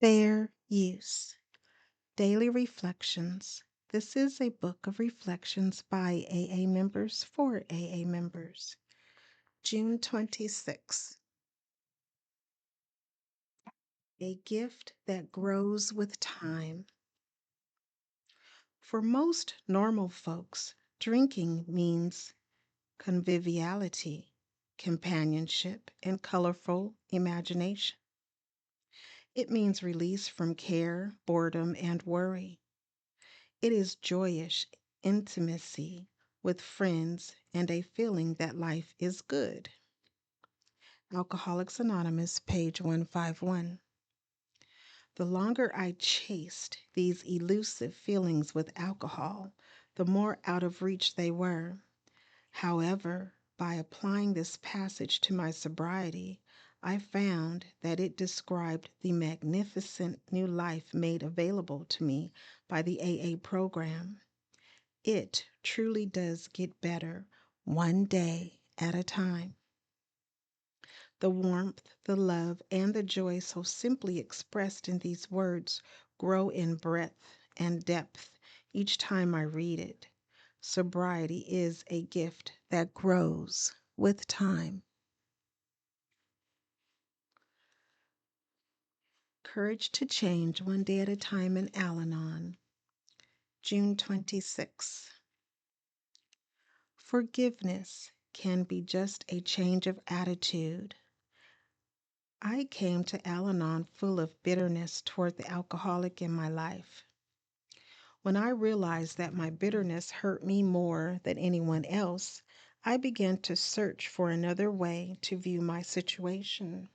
Fair Use Daily Reflections. This is a book of reflections by AA members for AA members. June 26. A gift that grows with time. For most normal folks, drinking means conviviality, companionship, and colorful imagination. It means release from care, boredom, and worry. It is joyous intimacy with friends and a feeling that life is good. Alcoholics Anonymous, page 151. The longer I chased these elusive feelings with alcohol, the more out of reach they were. However, by applying this passage to my sobriety, I found that it described the magnificent new life made available to me by the AA program. It truly does get better one day at a time. The warmth, the love, and the joy so simply expressed in these words grow in breadth and depth each time I read it. Sobriety is a gift that grows with time. Courage to Change One Day at a Time in Al-Anon, June 26. Forgiveness can be just a change of attitude. I came to Al Anon full of bitterness toward the alcoholic in my life. When I realized that my bitterness hurt me more than anyone else, I began to search for another way to view my situation.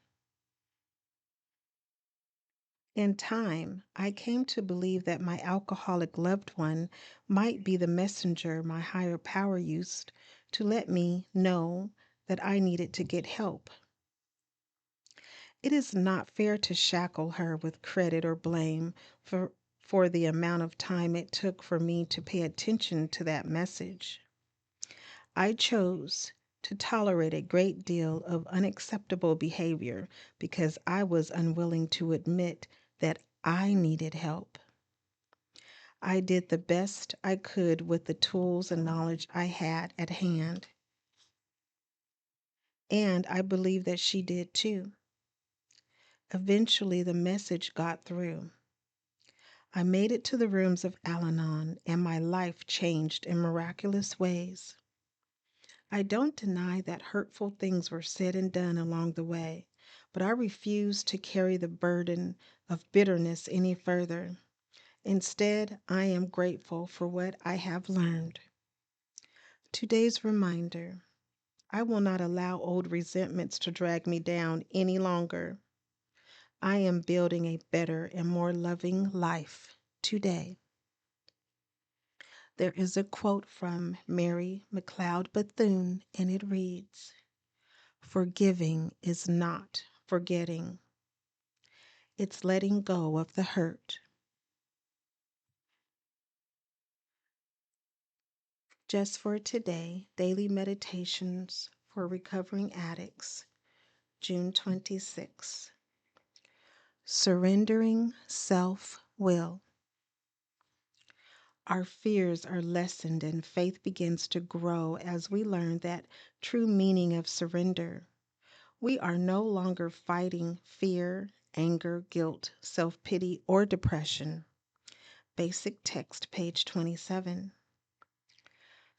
In time, I came to believe that my alcoholic loved one might be the messenger my higher power used to let me know that I needed to get help. It is not fair to shackle her with credit or blame for the amount of time it took for me to pay attention to that message. I chose to tolerate a great deal of unacceptable behavior because I was unwilling to admit that I needed help. I did the best I could with the tools and knowledge I had at hand. And I believe that she did too. Eventually, the message got through. I made it to the rooms of Al Anon, and my life changed in miraculous ways. I don't deny that hurtful things were said and done along the way, but I refuse to carry the burden of bitterness any further. Instead, I am grateful for what I have learned. Today's reminder: I will not allow old resentments to drag me down any longer. I am building a better and more loving life today. There is a quote from Mary McLeod Bethune, and it reads, "Forgiving is not forgetting, it's letting go of the hurt." Just for today, Daily Meditations for Recovering Addicts, June 26. Surrendering self-will. Our fears are lessened and faith begins to grow as we learn that true meaning of surrender. We are no longer fighting fear, anger, guilt, self-pity, or depression. Basic text, page 27.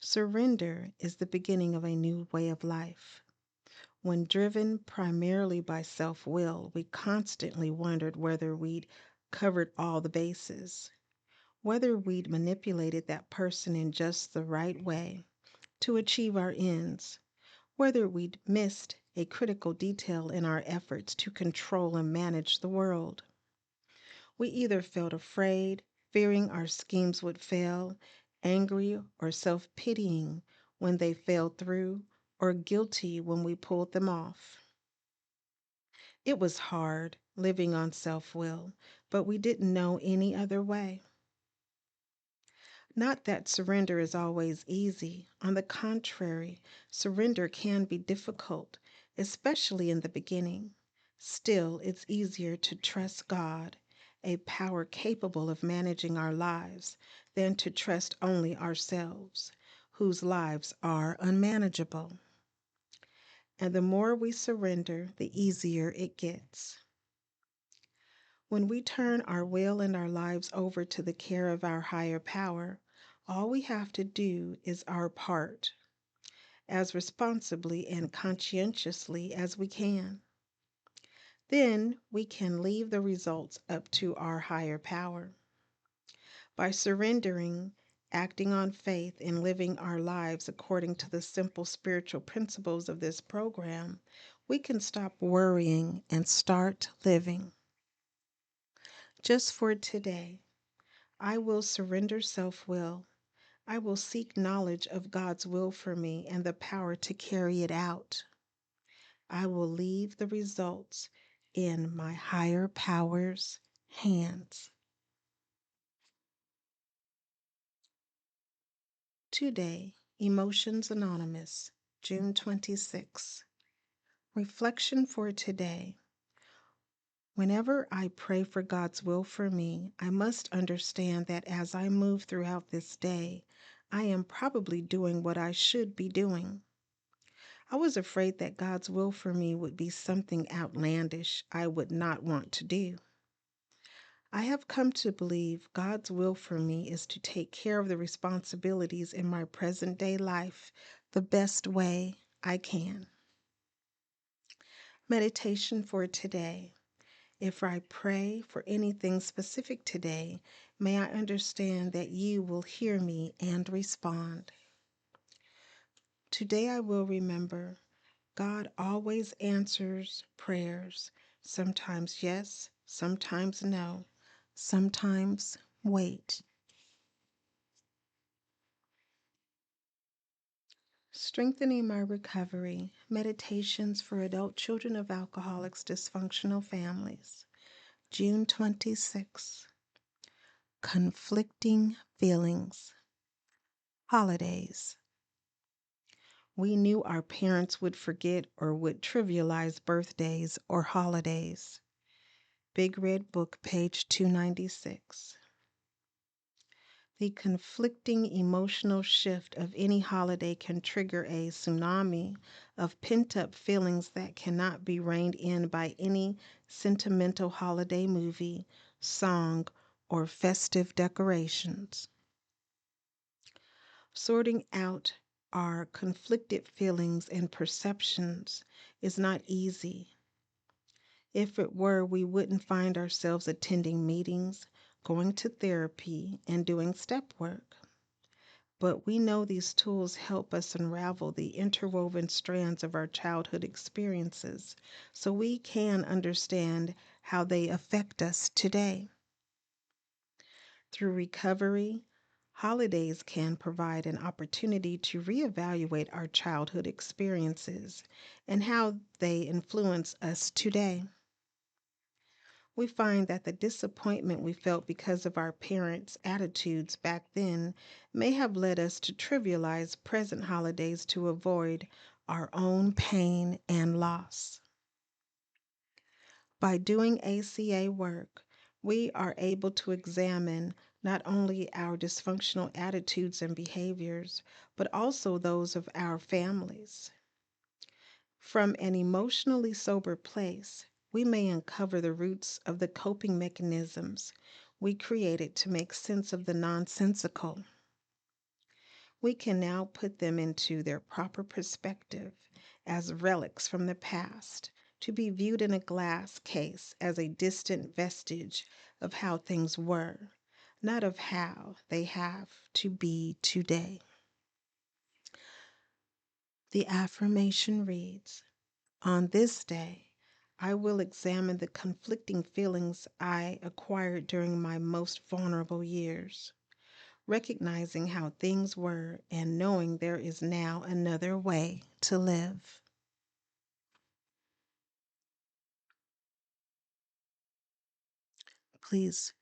Surrender is the beginning of a new way of life. When driven primarily by self-will, we constantly wondered whether we'd covered all the bases, whether we'd manipulated that person in just the right way to achieve our ends, whether we'd missed a critical detail in our efforts to control and manage the world. We either felt afraid, fearing our schemes would fail, angry or self-pitying when they fell through, or guilty when we pulled them off. It was hard living on self-will, but we didn't know any other way. Not that surrender is always easy. On the contrary, surrender can be difficult, especially in the beginning. Still, it's easier to trust God a power capable of managing our lives, than to trust only ourselves, whose lives are unmanageable. And the more we surrender, the easier it gets. When we turn our will and our lives over to the care of our higher power, all we have to do is our part as responsibly and conscientiously as we can. Then we can leave the results up to our higher power. By surrendering, acting on faith, and living our lives according to the simple spiritual principles of this program, we can stop worrying and start living. Just for today, I will surrender self will. I will seek knowledge of God's will for me and the power to carry it out. I will leave the results in my higher power's hands. Today, Emotions Anonymous, June 26. Reflection for today. Whenever I pray for God's will for me, I must understand that as I move throughout this day, I am probably doing what I should be doing. I was afraid that God's will for me would be something outlandish I would not want to do. I have come to believe God's will for me is to take care of the responsibilities in my present day life the best way I can. Meditation for today. If I pray for anything specific today, may I understand that you will hear me and respond. Today I will remember God always answers prayers. Sometimes yes, sometimes no, sometimes wait. Strengthening my recovery. Meditations for adult children of alcoholics, dysfunctional families. June 26. Conflicting feelings. Holidays. We knew our parents would forget or would trivialize birthdays or holidays. Big Red Book, page 296. The conflicting emotional shift of any holiday can trigger a tsunami of pent-up feelings that cannot be reined in by any sentimental holiday movie, song, or festive decorations. Sorting out our conflicted feelings and perceptions is not easy. If it were, we wouldn't find ourselves attending meetings, going to therapy, and doing step work. But we know these tools help us unravel the interwoven strands of our childhood experiences so we can understand how they affect us today. Through recovery, holidays can provide an opportunity to reevaluate our childhood experiences and how they influence us today. We find that the disappointment we felt because of our parents' attitudes back then may have led us to trivialize present holidays to avoid our own pain and loss. By doing ACA work, we are able to examine not only our dysfunctional attitudes and behaviors, but also those of our families. From an emotionally sober place, we may uncover the roots of the coping mechanisms we created to make sense of the nonsensical. We can now put them into their proper perspective as relics from the past, to be viewed in a glass case as a distant vestige of how things were, not of how they have to be today. The affirmation reads, on this day, I will examine the conflicting feelings I acquired during my most vulnerable years, recognizing how things were and knowing there is now another way to live. Please